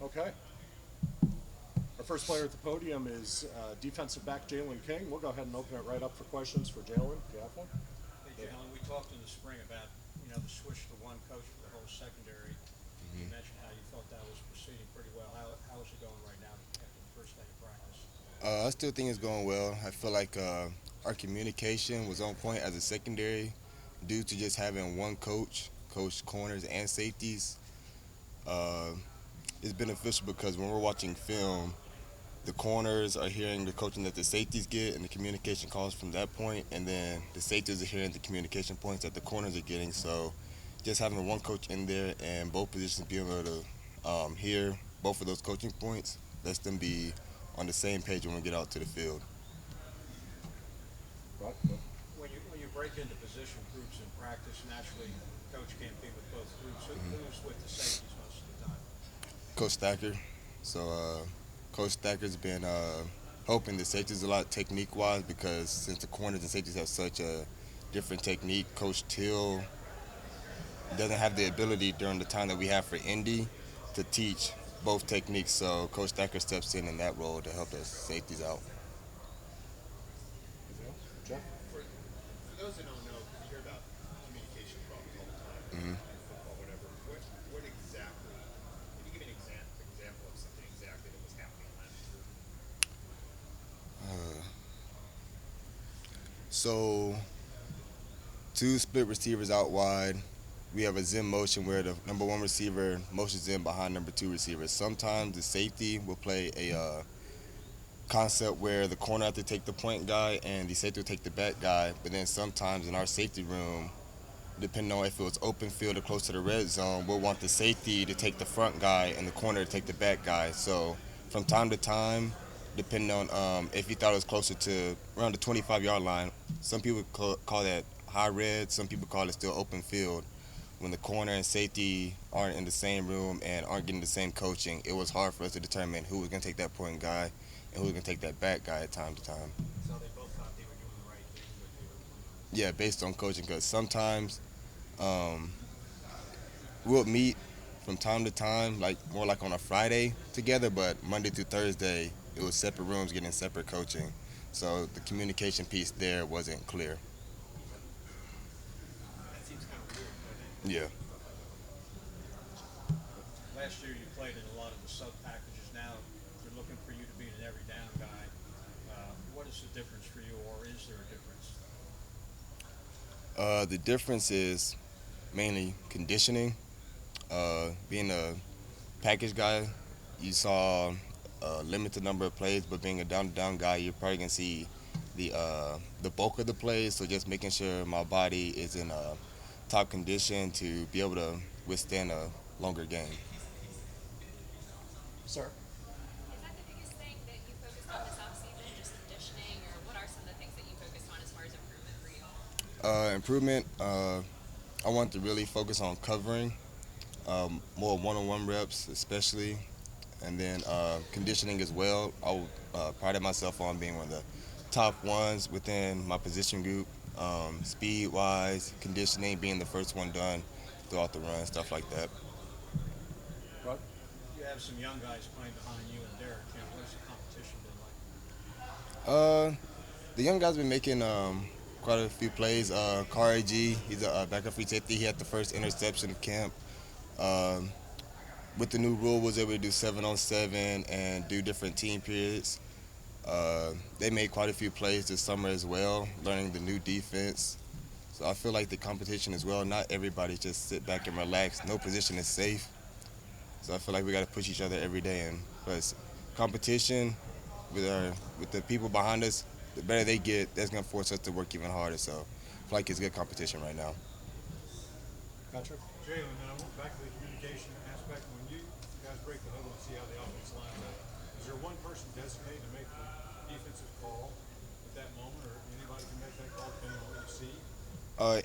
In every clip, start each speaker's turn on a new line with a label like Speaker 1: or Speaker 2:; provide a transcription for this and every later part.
Speaker 1: Okay. Our first player at the podium is defensive back Jaylon King. We'll go ahead and open it right up for questions for Jaylen, if you have one.
Speaker 2: Hey, Jaylen, we talked in the spring about the switch to one coach for the whole secondary. You
Speaker 3: Mhm.
Speaker 2: mentioned how you thought that was proceeding pretty well. How is it going right now after the first day of practice?
Speaker 3: I still think it's going well. I feel like our communication was on point as a secondary due to just having one coach corners and safeties. Uh, it's beneficial because when we're watching film, the corners are hearing the coaching that the safeties get and the communication calls from that point, and then the safeties are hearing the communication points that the corners are getting. So just having one coach in there and both positions being able to hear both of those coaching points lets them be on the same page when we get out to the field.
Speaker 1: Right.
Speaker 2: When you break into position groups in practice, naturally, coach can't be with both groups. Who's with the safeties most of the time?
Speaker 3: Coach Thacker. So Coach Thacker's been helping the safeties a lot technique wise because since the corners and safeties have such a different technique, Coach Till doesn't have the ability during the time that we have for Indy to teach both techniques. So Coach Thacker steps in that role to help the safeties out.
Speaker 1: Anything else? Jeff?
Speaker 4: For those that don't know, because you hear about communication problems all the time
Speaker 3: hmm
Speaker 4: in football, whatever. What exactly? Can you give me an example of something exactly that was happening last year?
Speaker 3: Uh, so two split receivers out wide. We have a zim motion where the number one receiver motions in behind number two receiver. Sometimes the safety will play a concept where the corner have to take the point guy and the safety will take the back guy. But then sometimes in our safety room, depending on if it was open field or close to the red zone, we'll want the safety to take the front guy and the corner to take the back guy. So from time to time, depending on if you thought it was closer to around the 25-yard line, some people call that high red, some people call it still open field. When the corner and safety aren't in the same room and aren't getting the same coaching, it was hard for us to determine who was going to take that point guy and who was going to take that back guy at time to time.
Speaker 2: So they both thought they were doing the right thing, but they were.
Speaker 3: Yeah, based on coaching, because sometimes um, we'll meet from time to time, like more like on a Friday together, but Monday through Thursday, it was separate rooms getting separate coaching. So the communication piece there wasn't clear.
Speaker 2: That seems kind of weird, doesn't it?
Speaker 3: Yeah.
Speaker 2: Last year you played in a lot of the sub packages. Now they're looking for you to be an every down guy. What is the difference for you, or is there a difference?
Speaker 3: The difference is mainly conditioning. Being a package guy, you saw a limited number of plays, but being a down-to-down guy, you're probably gonna see the bulk of the plays. So just making sure my body is in top condition to be able to withstand a longer game.
Speaker 1: Sir?
Speaker 5: Is that the biggest thing that you focused on this offseason, just conditioning, or what are some of the things that you focused on as far as improvement for you?
Speaker 3: Improvement. I want to really focus on covering more one-on-one reps, especially, and then conditioning as well. I prided myself on being one of the top ones within my position group. Speed-wise, conditioning, being the first one done throughout the run, stuff like that.
Speaker 1: Right.
Speaker 2: You have some young guys playing behind you and Derek. What's the competition been like?
Speaker 3: Uh, the young guy's been making quite a few plays. Kari G, he's a backup free safety. He had the first interception of camp. Um, with the new rule, was able to do 7-on-7 and do different team periods. They made quite a few plays this summer as well, learning the new defense. So I feel like the competition as well. Not everybody just sit back and relax. No position is safe. So I feel like we got to push each other every day. And plus, competition with the people behind us, the better they get, that's gonna force us to work even harder. So I feel like it's good competition right now.
Speaker 1: Patrick?
Speaker 6: Jalen, back to the communication aspect. When you guys break the huddle and see how the offense lines up, is there one person designated to make the defensive call at that moment, or anybody can make that call depending on what you see?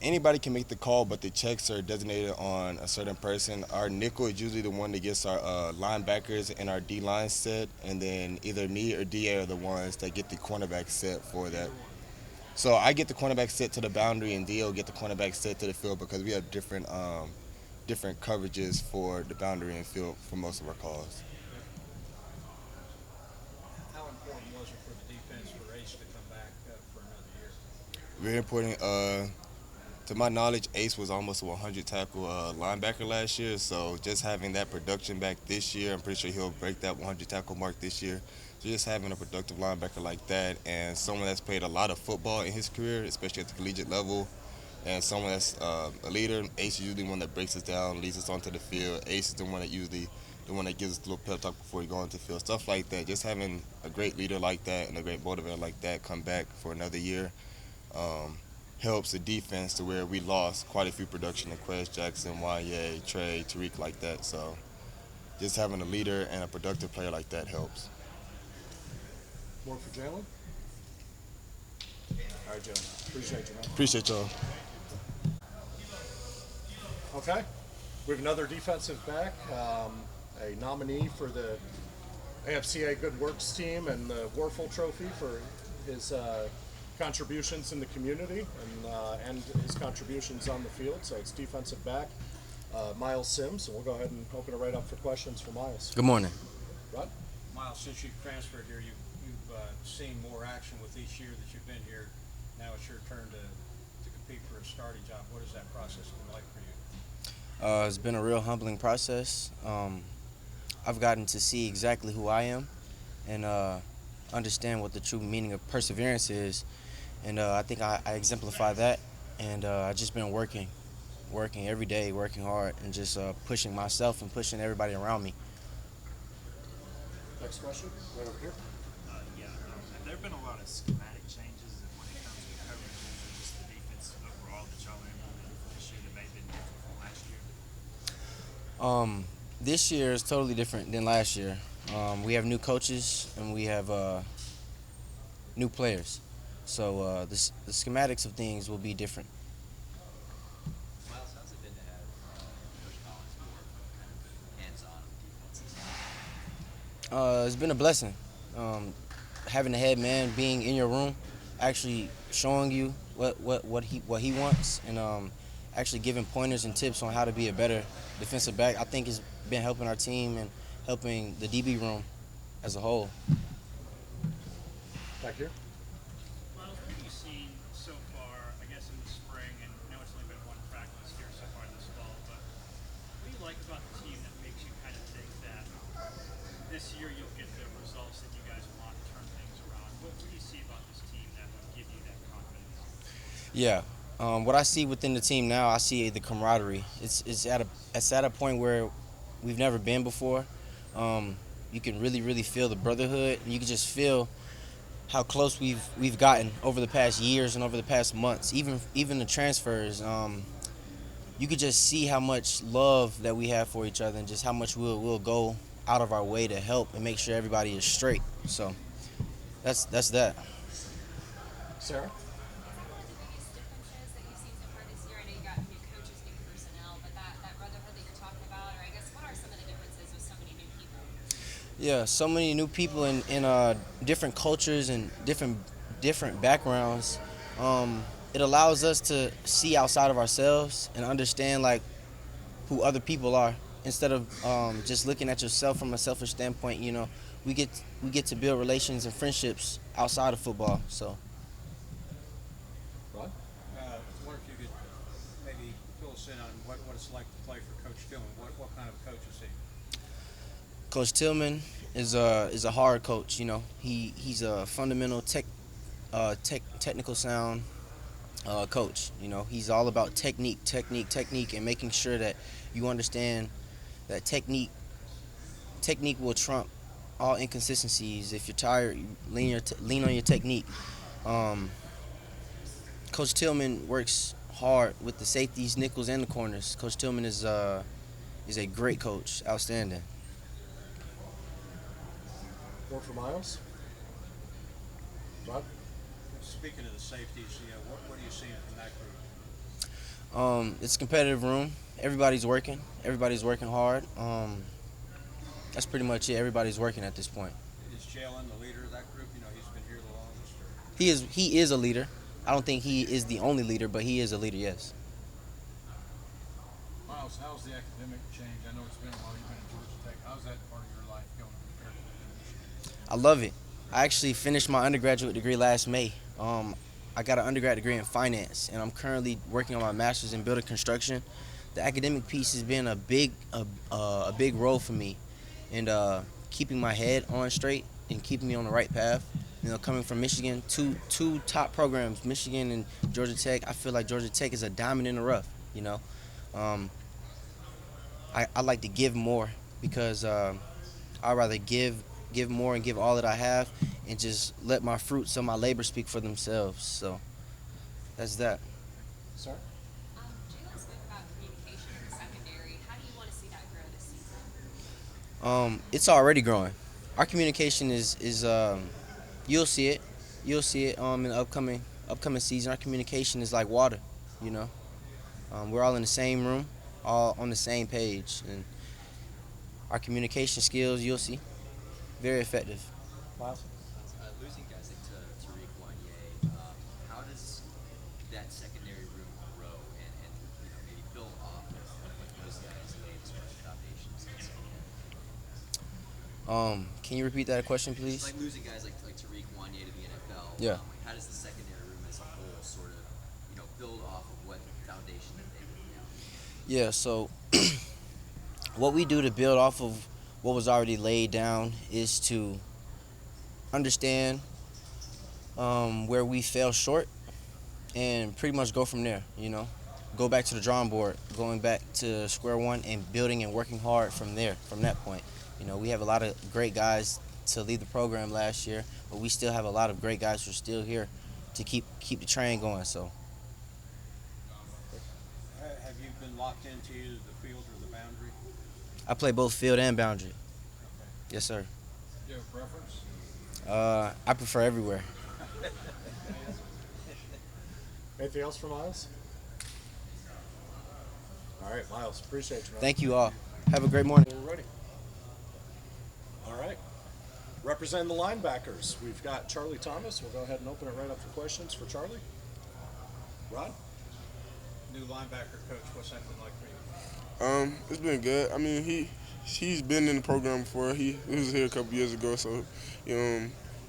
Speaker 3: Anybody can make the call, but the checks are designated on a certain person. Our nickel is usually the one that gets our linebackers and our D line set, and then either me or DA are the ones that get the cornerback set for that.
Speaker 6: Either one.
Speaker 3: So I get the cornerback set to the boundary, and DA will get the cornerback set to the field because we have different coverages for the boundary and field for most of our calls.
Speaker 2: important was it for the defense for Ace to come back for another year?
Speaker 3: Very important. To my knowledge, Ace was almost a 100 tackle linebacker last year. So just having that production back this year, I'm pretty sure he'll break that 100 tackle mark this year. So just having a productive linebacker like that and someone that's played a lot of football in his career, especially at the collegiate level, and someone that's a leader. Ace is usually the one that breaks us down, leads us onto the field. Ace is the one that usually the one that gives us a little pep talk before you go onto the field. Stuff like that. Just having a great leader like that and a great motivator like that come back for another year helps the defense to where we lost quite a few production in Quez Jackson, Wanye, Trey, Tariq like that. So just having a leader and a productive player like that helps.
Speaker 1: More for Jaylon? All right, Jaylon. Appreciate you, man.
Speaker 3: Appreciate y'all.
Speaker 1: Okay. We have another defensive back, a nominee for the AFCA Good Works team and the Warfel Trophy for his contributions in the community and his contributions on the field. So it's defensive back, Miles Sims, and we'll go ahead and open it right up for questions for Miles.
Speaker 7: Good morning.
Speaker 1: Rod?
Speaker 2: Miles, since you've transferred here, you've seen more action with each year that you've been here. Now it's your turn to compete for a starting job. What has that process been like for you?
Speaker 7: It's been a real humbling process. I've gotten to see exactly who I am and understand what the true meaning of perseverance is. And I think I exemplify that. And I've just been working every day, working hard, and just pushing myself and pushing everybody around me.
Speaker 1: Next question, right over here.
Speaker 8: Have there been a lot of schematic changes when it comes to coverages and just the defense overall that y'all are implementing for this year that may have been different from last year?
Speaker 7: This year is totally different than last year. We have new coaches and we have new players. So the schematics of things will be different.
Speaker 9: Miles, how's it been to have Coach Collins more kind of hands-on defenses?
Speaker 7: It's been a blessing. Having the head man being in your room, actually showing you what he wants, and actually giving pointers and tips on how to be a better defensive back, I think has been helping our team and helping the DB room as a whole.
Speaker 1: Back here.
Speaker 8: Miles, what have you seen so far, I guess, in the spring? And I know it's only been one practice here so far this fall, but what do you like about the team that makes you kind of think that this year you'll get the results that you guys want to turn things around? What do you see about this team that would give you that confidence?
Speaker 7: Yeah. What I see within the team now, I see the camaraderie. It's at a point where we've never been before. You can really feel the brotherhood, and you can just feel how close we've gotten over the past years and over the past months. Even the transfers, you could just see how much love that we have for each other, and just how much we'll go out of our way to help and make sure everybody is straight. So that's that.
Speaker 1: Sarah?
Speaker 5: One of the biggest differences that you've seen so far this year, I know you got new coaches, new personnel, but that brotherhood that you're talking about, or I guess what are some of the differences with so many new people?
Speaker 7: Yeah, so many new people in different cultures and different backgrounds. It allows us to see outside of ourselves and understand like who other people are instead of just looking at yourself from a selfish standpoint. You know, we get to build relations and friendships outside of football. So.
Speaker 1: Rod?
Speaker 2: I wonder if you could maybe fill us in on what it's like to play for Coach Tillman. What kind of coach is he?
Speaker 7: Coach Tillman is a hard coach. You know, he's a fundamental technical sound coach. You know, he's all about technique, and making sure that you understand that technique will trump all inconsistencies. If you're tired, lean on your technique. Coach Tillman works hard with the safeties, nickels, and the corners. Coach Tillman is a great coach, outstanding.
Speaker 1: More for Miles? Rod?
Speaker 2: Speaking of the safeties, what are you seeing from that group?
Speaker 7: It's a competitive room. Everybody's working hard. That's pretty much it. Everybody's working at this point.
Speaker 2: Is Jaylen the leader of that group? He's been here the longest. Or?
Speaker 7: He is a leader. I don't think he is the only leader, but he is a leader, yes.
Speaker 6: Miles, how's the academic change? I know it's been a while you've been at Georgia Tech. How's that part of your life going compared to Michigan?
Speaker 7: I love it. I actually finished my undergraduate degree last May. I got an undergrad degree in finance, and I'm currently working on my master's in building construction. The academic piece has been a big role for me, and keeping my head on straight and keeping me on the right path. You know, coming from Michigan, two top programs, Michigan and Georgia Tech. I feel like Georgia Tech is a diamond in the rough. You know, um, I like to give more because I'd rather give more and give all that I have and just let my fruits of my labor speak for themselves. So that's that.
Speaker 1: Sir?
Speaker 5: Jaylen spoke about communication in the secondary. How do you want to see that grow this season?
Speaker 7: It's already growing. Our communication is you'll see it. You'll see it in the upcoming season. Our communication is like water, you know. We're all in the same room, all on the same page, and our communication skills you'll see very effective.
Speaker 1: Miles?
Speaker 9: Losing guys like Tariq Wanye, how does that secondary room grow and maybe build off of what those guys laid as far as foundations in the secondary?
Speaker 7: Can you repeat that question,
Speaker 9: Just
Speaker 7: please?
Speaker 9: like losing guys like Tariq Wanye to the NFL.
Speaker 7: Yeah.
Speaker 9: How does the secondary room as a whole sort of build off of what foundation that they laid down?
Speaker 7: Yeah. So what we do to build off of what was already laid down is to understand where we fell short and pretty much go from there, you know. Go back to the drawing board, going back to square one and building and working hard from there, from that point. You know, we have a lot of great guys to lead the program last year, but we still have a lot of great guys who are still here to keep the train going. So
Speaker 2: Have you been locked into either the field or the boundary?
Speaker 7: I play both field and boundary. Yes, sir.
Speaker 2: Do you have a preference?
Speaker 7: I prefer everywhere.
Speaker 1: Anything else for Miles? All right, Miles. Appreciate you, man.
Speaker 7: Thank you all. Have a great morning.
Speaker 1: We're ready. All right. Representing the linebackers, we've got Charlie Thomas. We'll go ahead and open it right up for questions for Charlie. Rod?
Speaker 2: New linebacker coach, what's that been like for you?
Speaker 10: It's been good. I mean, he's been in the program before. He was here a couple years ago, so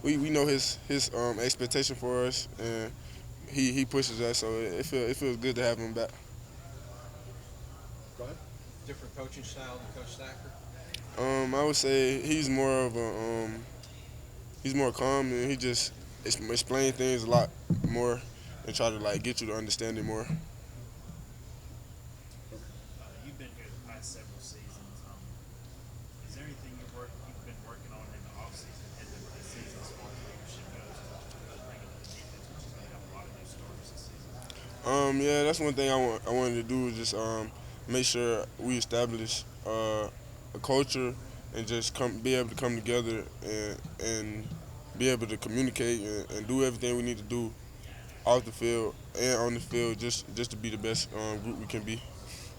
Speaker 10: we know his expectation for us, and he pushes us. So it feels good to have him back.
Speaker 1: Go ahead.
Speaker 2: Different coaching style than Coach Stacker?
Speaker 10: I would say he's more of a he's more calm, and he just explain things a lot more and try to get you to understand it more.
Speaker 8: You've been here the past several seasons. Is there anything you've been working on in the offseason and the season as far as leadership goes to really bring it to the defense, which is going to have a lot of new starters this season?
Speaker 10: Yeah, that's one thing I wanted to do is just make sure we establish a culture and just be able to come together and be able to communicate and do everything we need to do off the field and on the field just to be the best group we can be.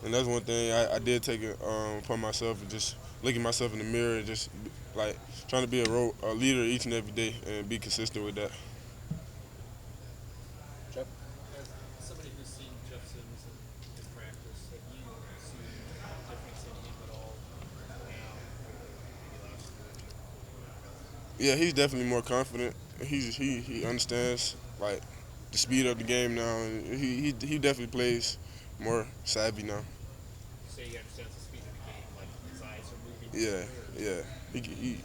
Speaker 10: And that's one thing I did take it upon myself and just looking myself in the mirror and just trying to be a leader each and every day and be consistent with that.
Speaker 1: Jeff?
Speaker 11: As somebody who's seen Jeff Sims in practice, have you seen a difference in him at all now maybe last year?
Speaker 10: Yeah, he's definitely more confident. He understands the speed of the game now, and he definitely plays more savvy now.
Speaker 11: You say he understands the speed of the game, like his eyes are moving.
Speaker 10: Yeah.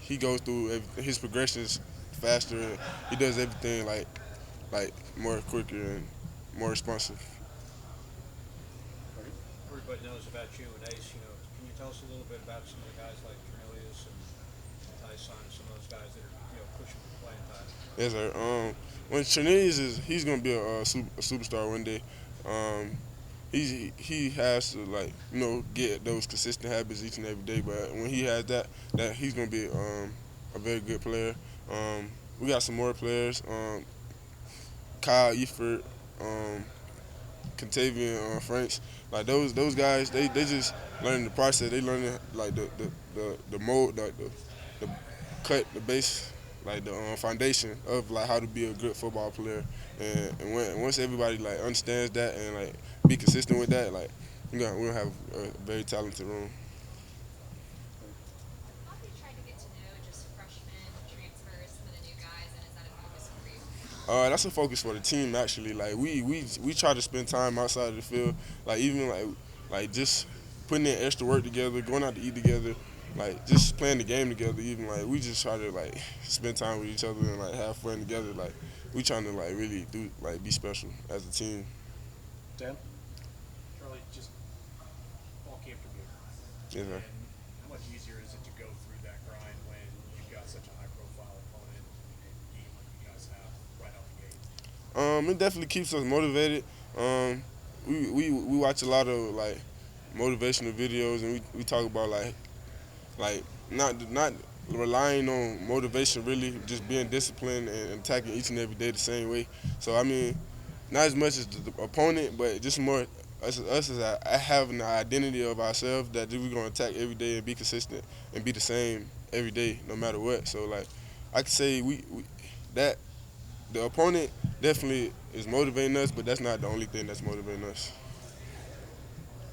Speaker 10: He goes through his progressions faster. He does everything more quicker and more responsive.
Speaker 2: Everybody knows about you and Ace. Can you tell us a little bit about some of the guys like Cornelius and Tyson and some of those guys that are pushing for playing time?
Speaker 10: Yes, sir. When Cornelius he's gonna be a superstar one day. He has to get those consistent habits each and every day. But when he has that he's gonna be a very good player. We got some more players. Kyle Efert, Contavious Franks. Those guys, they just learning the process. They learning the mold, the cut, the base, the foundation of how to be a good football player. And once everybody understands that and be consistent with that, we're gonna have a very talented room.
Speaker 5: How have you tried to get to know just freshmen, transfers, some of the new guys
Speaker 10: That's a focus for the team actually. Like we try to spend time outside of the field. Like even like just putting in extra work together, going out to eat together, like just playing the game together. Even like we just try to like spend time with each other and like have fun together. Like we trying to like really do like be special as a team.
Speaker 1: Dan?
Speaker 6: Charlie, just fall camp from here.
Speaker 10: Yes, sir.
Speaker 6: And how much easier is it to go through that grind when you've got such a high-profile opponent and game like you guys have right out the gate?
Speaker 10: It definitely keeps us motivated. We watch a lot of like motivational videos and we talk about like not relying on motivation really, just being disciplined and attacking each and every day the same way. So I mean, not as much as the opponent, but just more us as having the identity of ourselves that we're gonna attack every day and be consistent and be the same every day no matter what. So like I could say we that the opponent definitely is motivating us, but that's not the only thing that's motivating us.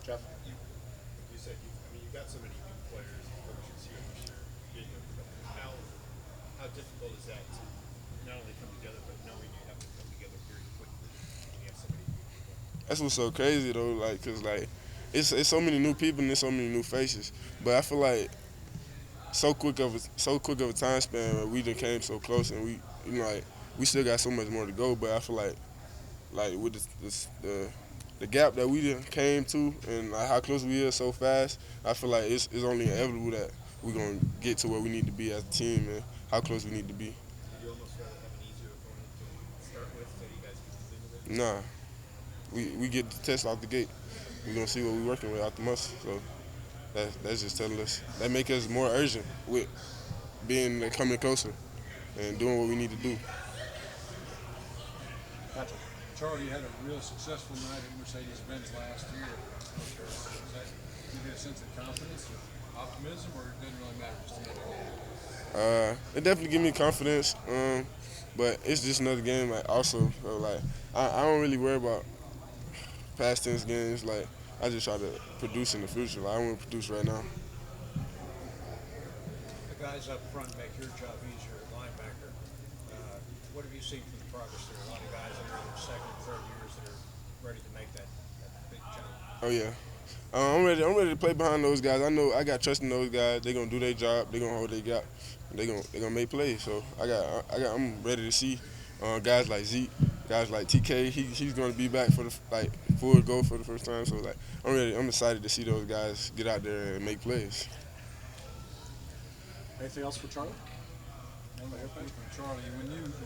Speaker 1: Jeff?
Speaker 4: You said you've got so many new players and coaches here this year. How difficult is that to not only come together, but knowing you have to come together very quickly when you have so many new people?
Speaker 10: That's what's so crazy though, like, cause like it's so many new people and there's so many new faces. But I feel like so quick of a time span where we done came so close and we like we still got so much more to go. But I feel like with the gap that we done came to and like how close we are so fast, I feel like it's only inevitable that we're gonna get to where we need to be as a team and how close we need to be.
Speaker 4: Would you almost rather have an easier opponent to start with so you guys can get into it?
Speaker 10: Nah, we get the test off the gate. We're gonna see what we're working with out the muscle. So that's just telling us that make us more urgent with being coming closer and doing what we need to do.
Speaker 1: Patrick?
Speaker 6: Charlie, you had a real successful night at Mercedes-Benz last year. Does that give you a sense of confidence or optimism, or it doesn't really matter? Just another game?
Speaker 10: It definitely give me confidence, but it's just another game. Like also, so like I don't really worry about past tense games. Like I just try to produce in the future. Like I want to produce right now.
Speaker 2: The guys up front make your job easier at linebacker. What have you seen from the progress there? A lot of guys that are in their second, third years that are ready to make that big jump.
Speaker 10: Oh yeah. I'm ready to play behind those guys. I know I got trust in those guys. They're gonna do their job. They're gonna hold their gap. They're gonna make plays. So I'm ready to see guys like Zeke, guys like TK. He's gonna be back for the full go for the first time. So like I'm excited to see those guys get out there and make plays.
Speaker 1: Anything else for Charlie?
Speaker 6: One more thing from Charlie.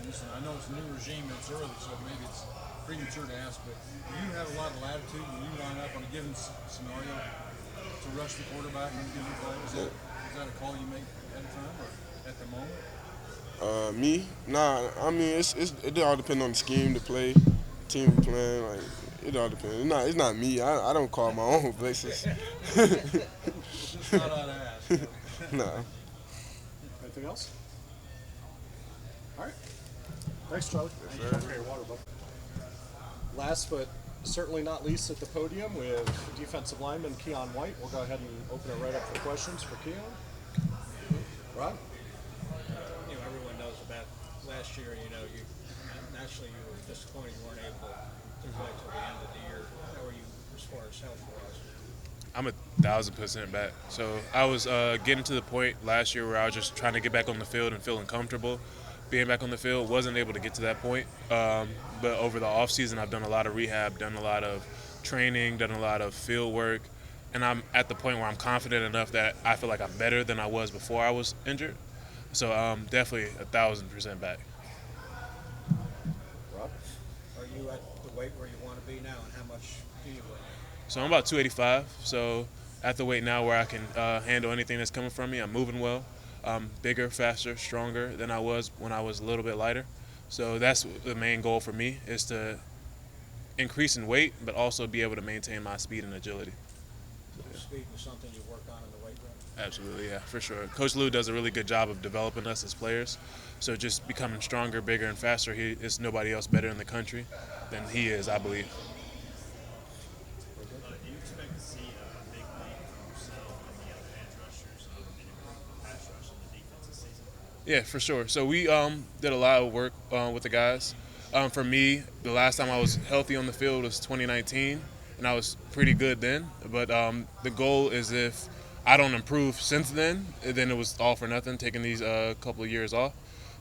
Speaker 6: Listen, I know it's a new regime and it's early, so maybe it's premature to ask, but do you have a lot of latitude when you line up on a given scenario to rush the quarterback and give him play? Is that a call you make at a time or at the moment?
Speaker 10: Me? Nah. I mean, it all depends on the scheme, the play, team we playing. Like it all depends. It's not me. I don't call my own places.
Speaker 6: Just thought I'd ask.
Speaker 10: Nah.
Speaker 1: Anything else? All right. Thanks, Charlie.
Speaker 10: Yes, sir.
Speaker 1: Okay, water, bud. Last but certainly not least at the podium, we have defensive lineman Keon White. We'll go ahead and open it right up for questions for Keon. Rod?
Speaker 2: You know, everyone knows about last year. You know, naturally you were disappointed you weren't able to play till the end of the year. How are you as far as health was?
Speaker 12: I'm 1,000% back. So I was getting to the point last year where I was just trying to get back on the field and feeling comfortable. Being back on the field, wasn't able to get to that point. But over the off season, I've done a lot of rehab, done a lot of training, done a lot of field work, and I'm at the point where I'm confident enough that I feel like I'm better than I was before I was injured. So I'm definitely 1,000% back.
Speaker 1: Rob?
Speaker 2: Are you at the weight where you want to be now, and how much do you weigh?
Speaker 12: So I'm about 285. So at the weight now where I can handle anything that's coming from me. I'm moving well. I'm bigger, faster, stronger than I was when I was a little bit lighter. So that's the main goal for me, is to increase in weight, but also be able to maintain my speed and agility.
Speaker 2: Speed was something you worked on in the weight room?
Speaker 12: Absolutely, yeah, for sure. Coach Lou does a really good job of developing us as players. So just becoming stronger, bigger, and faster, there's nobody else better in the country than he is, I believe.
Speaker 8: Do you expect to see a big leap from yourself and the other edge rushers in a pass rush in the defense this season?
Speaker 12: Yeah, for sure. So we did a lot of work with the guys. For me, the last time I was healthy on the field was 2019, and I was pretty good then. But the goal is if I don't improve since then it was all for nothing, taking these couple of years off.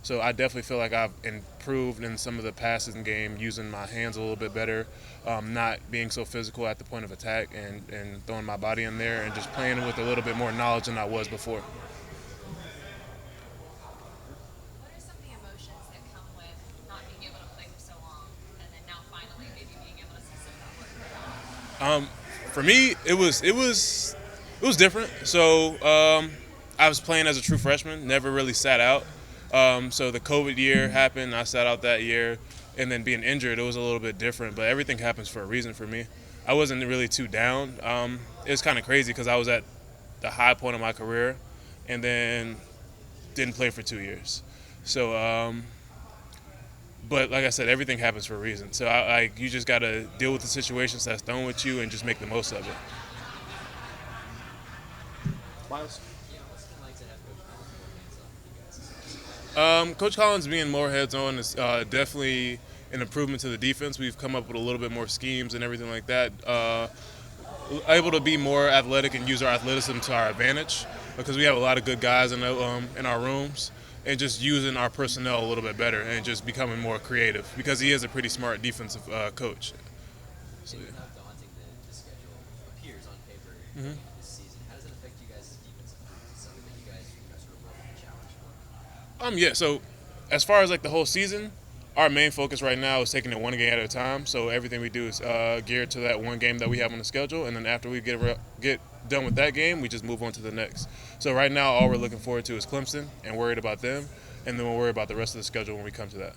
Speaker 12: So I definitely feel like I've improved in some of the passing game, using my hands a little bit better, not being so physical at the point of attack, and throwing my body in there and just playing with a little bit more knowledge than I was before.
Speaker 5: What are some of the emotions that come with not being able to play for so long, and then now finally maybe being able to see some of that work?
Speaker 12: For me, it was different. So I was playing as a true freshman, never really sat out. So the COVID year happened, I sat out that year, and then being injured, it was a little bit different. But everything happens for a reason for me. I wasn't really too down. It was kind of crazy because I was at the high point of my career, and then didn't play for 2 years. So, but like I said, everything happens for a reason. So you just got to deal with the situations that's thrown with you and just make the most of it.
Speaker 1: Miles?
Speaker 9: Yeah, what's it like to have Coach Collins more hands-on with you guys?
Speaker 12: Coach Collins being more heads-on is definitely an improvement to the defense. We've come up with a little bit more schemes and everything like that. Able to be more athletic and use our athleticism to our advantage because we have a lot of good guys in our rooms, and just using our personnel a little bit better and just becoming more creative because he is a pretty smart defensive coach. So,
Speaker 9: And how daunting the schedule appears on paper
Speaker 12: Mhm.
Speaker 9: this season. How does it affect you guys as defensive group? Is it something that you guys sort of welcome the challenge for?
Speaker 12: Yeah. So, as far as like the whole season, our main focus right now is taking it one game at a time. So everything we do is geared to that one game that we have on the schedule, and then after we get done with that game, we just move on to the next. So right now, all we're looking forward to is Clemson, and worried about them, and then we'll worry about the rest of the schedule when we come to that.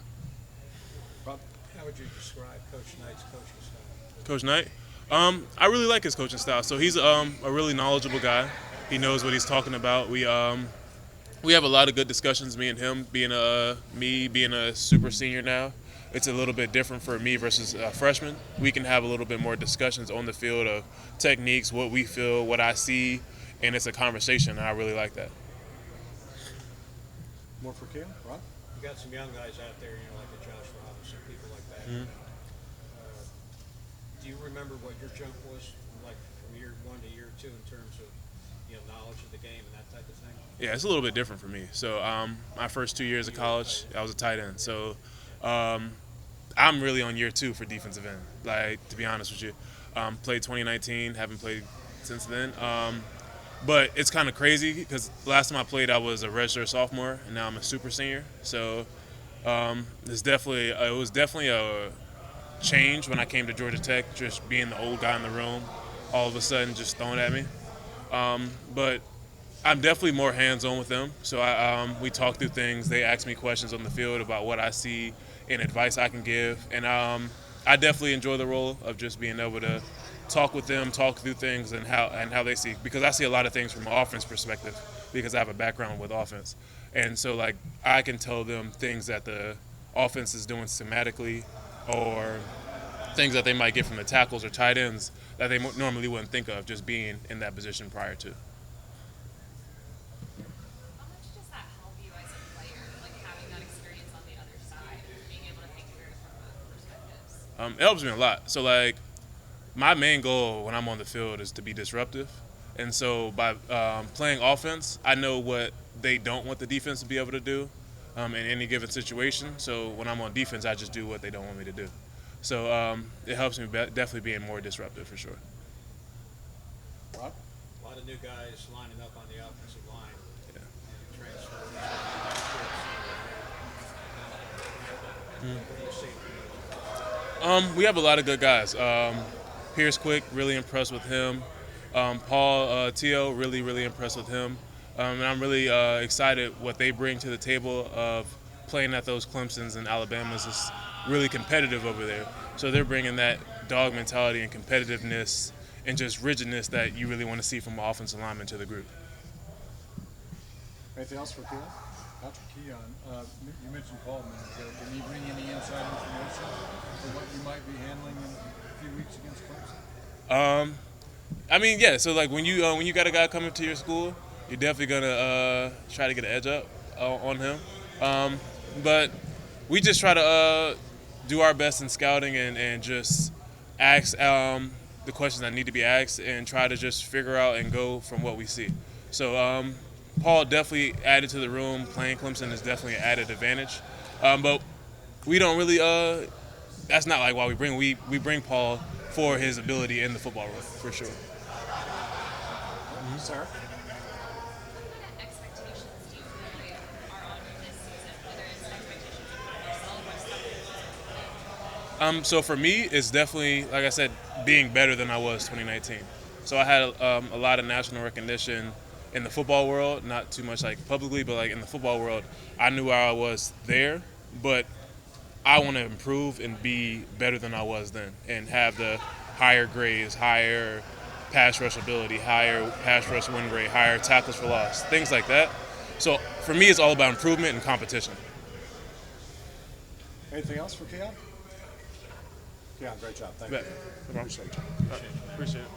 Speaker 2: How would you describe Coach Knight's coaching style?
Speaker 12: Coach Knight, I really like his coaching style. So he's a really knowledgeable guy. He knows what he's talking about. We have a lot of good discussions, me and him, being a super senior now. It's a little bit different for me versus a freshman. We can have a little bit more discussions on the field of techniques, what we feel, what I see, and it's a conversation, and I really like that.
Speaker 1: More for Keon? Ron?
Speaker 2: You got some young guys out there, like a Josh Robinson, people like that.
Speaker 12: Mhm.
Speaker 2: Do you remember what your jump was, like from year one to year two, in terms of knowledge of the game and that type of thing?
Speaker 12: Yeah, it's a little bit different for me. So my first 2 years of college, I was a tight end. So I'm really on year 2 for defensive end. Like, to be honest with you, played 2019, haven't played since then. But it's kind of crazy because last time I played, I was a redshirt sophomore, and now I'm a super senior. So it was definitely a change when I came to Georgia Tech, just being the old guy in the room, all of a sudden just thrown at me. But I'm definitely more hands-on with them. So we talk through things. They ask me questions on the field about what I see and advice I can give. And I definitely enjoy the role of just being able to talk with them, talk through things and how they see. Because I see a lot of things from an offense perspective because I have a background with offense. And so, like, I can tell them things that the offense is doing schematically or things that they might get from the tackles or tight ends that they normally wouldn't think of just being in that position prior to.
Speaker 5: How much does that help you as a player, like having that experience on the other side, being able to think through it from both perspectives?
Speaker 12: It helps me a lot. So, like, my main goal when I'm on the field is to be disruptive. And so by playing offense, I know what they don't want the defense to be able to do in any given situation. So when I'm on defense, I just do what they don't want me to do. So it helps me definitely being more disruptive for sure.
Speaker 1: Ron?
Speaker 2: A lot of new guys lining up on the offensive line.
Speaker 12: Yeah.
Speaker 2: And transfers. What do you see?
Speaker 12: We have a lot of good guys. Pierce Quick, really impressed with him. Paul Teo, really impressed with him. And I'm really excited what they bring to the table of playing at those Clemsons and Alabamas is really competitive over there. So they're bringing that dog mentality and competitiveness and just rigidness that you really want to see from an offensive lineman to the group.
Speaker 1: Anything else for Keon? Patrick?
Speaker 6: Keon, you mentioned Paul a minute ago. Can he bring any inside information for what you might be handling in a few weeks against Clemson?
Speaker 12: I mean, yeah. So like when you got a guy coming to your school, you're definitely gonna try to get an edge up on him. But we just try to do our best in scouting and just ask the questions that need to be asked and try to just figure out and go from what we see. So Paul definitely added to the room. Playing Clemson is definitely an added advantage. But we don't really that's not like why we bring Paul for his ability in the football room for sure.
Speaker 1: Sarah?
Speaker 5: What expectations do you feel like are on you this season, whether it's expectations of yourself or stuff?
Speaker 12: So for me, it's definitely, like I said, being better than I was 2019. So I had a lot of national recognition in the football world, not too much like publicly, but like in the football world, I knew where I was there, but I want to improve and be better than I was then and have the higher grades, higher pass rush ability, higher pass rush win rate, higher tackles for loss, things like that. So for me, it's all about improvement and competition.
Speaker 1: Anything else for Keon? Keon, great job. Thank
Speaker 12: Bet.
Speaker 1: you.
Speaker 12: No problem.
Speaker 1: Appreciate you.
Speaker 12: Appreciate it.